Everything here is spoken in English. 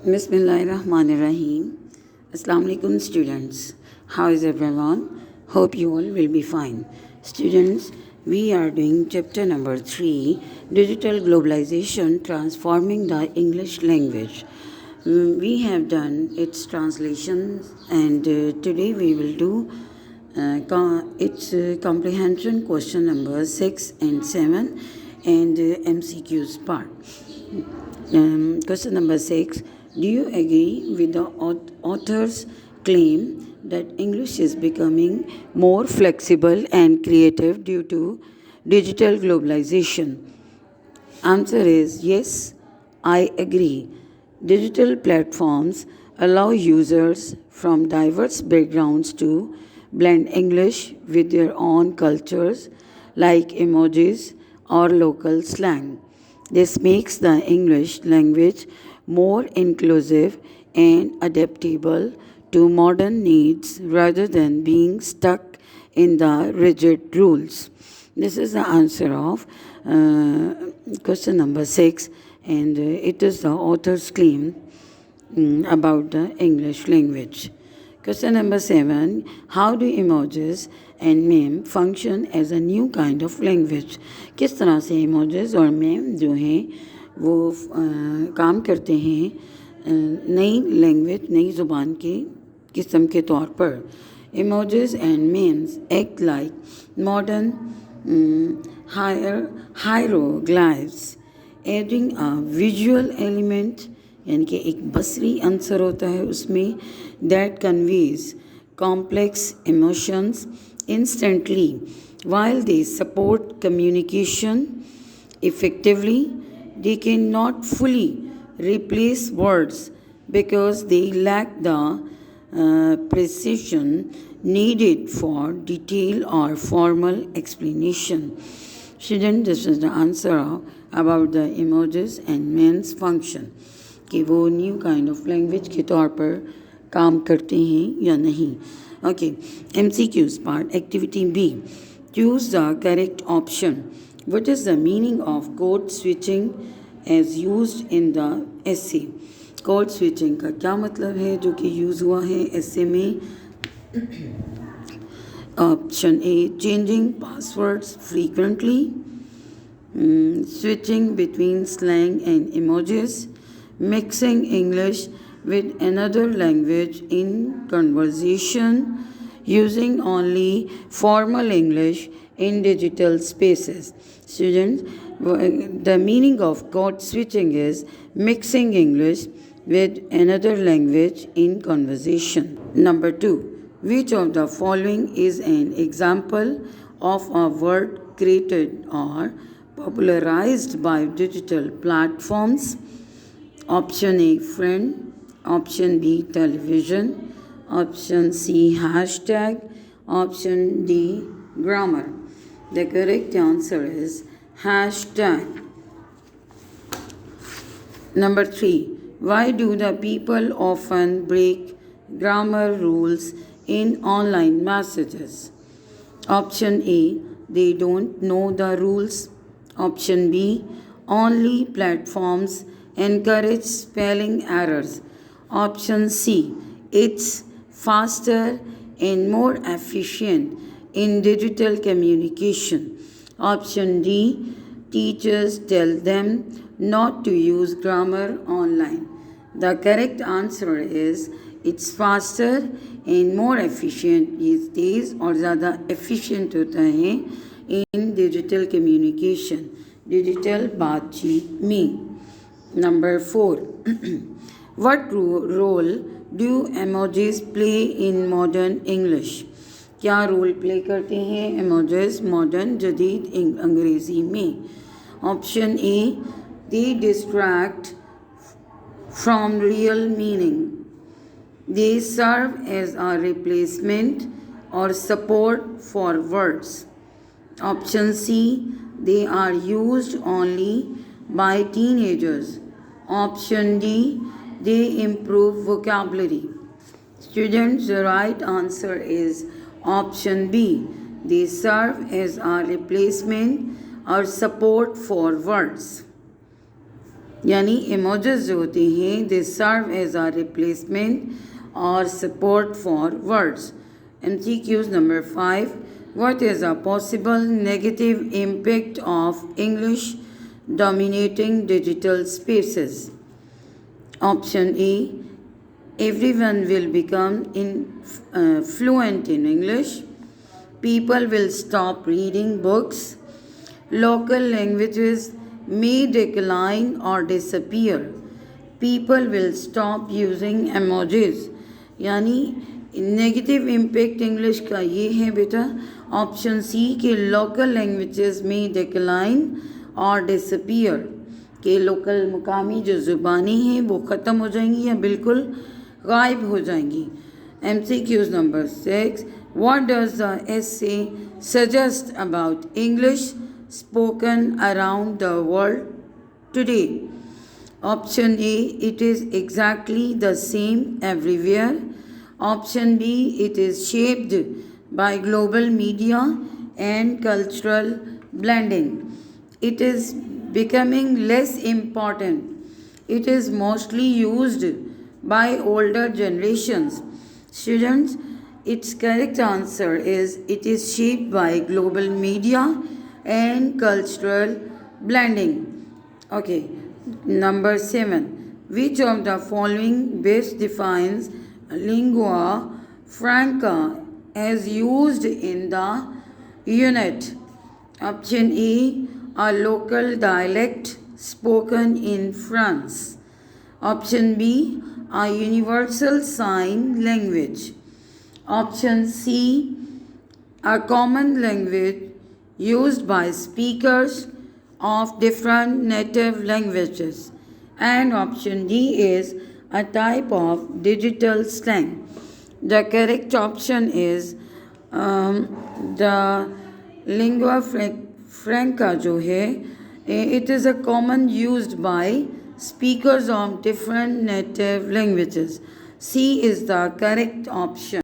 Bismillahirrahmanirrahim. Assalamu alaikum students. How is everyone? Hope you all will be fine. Students, we are doing chapter number 3, Digital Globalization Transforming the English Language. We have done its translation and today we will do its comprehension question number 6 and 7 and MCQs part. Question number 6. Do you agree with the author's claim that English is becoming more flexible and creative due to digital globalization? Answer is yes, I agree. Digital platforms allow users from diverse backgrounds to blend English with their own cultures like emojis or local slang. This makes the English language more inclusive and adaptable to modern needs rather than being stuck in the rigid rules. This is the answer of question number 6, and it is the author's claim about the English language. Question number 7. How do emojis and meme function as a new kind of language? किस तरह से emojis और meme जो हैं वो काम करते हैं नई लैंग्वेज नई ज़ुबान की किस्म के तौर पर? Emojis and memes act like modern hieroglyphs, adding a visual element यानी कि एक बसरी आंसर होता है उसमें that conveys complex emotions instantly. While they support communication effectively, they cannot fully replace words because they lack the precision needed for detail or formal explanation. Student, this is the answer about the emojis and memes function. कि वो new kind of language के तौर पर काम करते हैं या नहीं. Okay, MCQs part. Activity B. Choose the correct option. What is the meaning of code switching as used in the essay? Code switching का क्या मतलब है जो कि यूज़ हुआ है एसे में? Option A, changing passwords frequently, switching between slang and emojis, mixing English with another language in conversation, using only formal English in digital spaces. Students, the meaning of code switching is mixing English with another language in conversation. Number 2. Which of the following is an example of a word created or popularized by digital platforms? Option A, friend. Option B, television. Option C, hashtag. Option D, grammar. The correct answer is hashtag. Number 3. Why do the people often break grammar rules in online messages? Option A, they don't know the rules. Option B, only platforms encourage spelling errors. Option C, it's faster and more efficient in digital communication. Option D, teachers tell them not to use grammar online. The correct answer is it's faster and more efficient. ये तेज़ और ज़्यादा efficient होता है in digital communication, digital बातचीत में. Number 4. What role do emojis play in modern English? क्या role play करते हैं emojis मॉडर्न जदीद अंग्रेज़ी में? Option A, they distract from real meaning. They serve as a replacement or support for words. Option C, they are used only by teenagers. Option D, they improve vocabulary. Students, the right answer is option B. They serve as a replacement or support for words. यानी emojis जो होते हैं they serve as a replacement or support for words. MCQs number 5. What is a possible negative impact of English dominating digital spaces? Option A. Everyone will become fluent in English. People will stop reading books. Local languages may decline or disappear. People will stop using emojis. यानी negative impact English का ये है बेटा option C के local languages में decline और disappear के local मुकामी जो ज़ुबानी हैं वो ख़त्म हो जाएंगी या बिल्कुल गायब हो जाएंगी. MCQs number 6. What does the essay suggest about English spoken around the world today? Option A. It is exactly the same everywhere. Option B. It is shaped by global media and cultural blending. It is becoming less important. It is mostly used by older generations. Students, its correct answer is it is shaped by global media and cultural blending. Okay, number 7. Which of the following best defines lingua franca as used in the unit? Option A. A local dialect spoken in France. Option B. A universal sign language. Option C. A common language used by speakers of different native languages. And option D is a type of digital slang. The correct option is the lingua franca जो है it is a common used by speakers of different native languages. C is the correct option.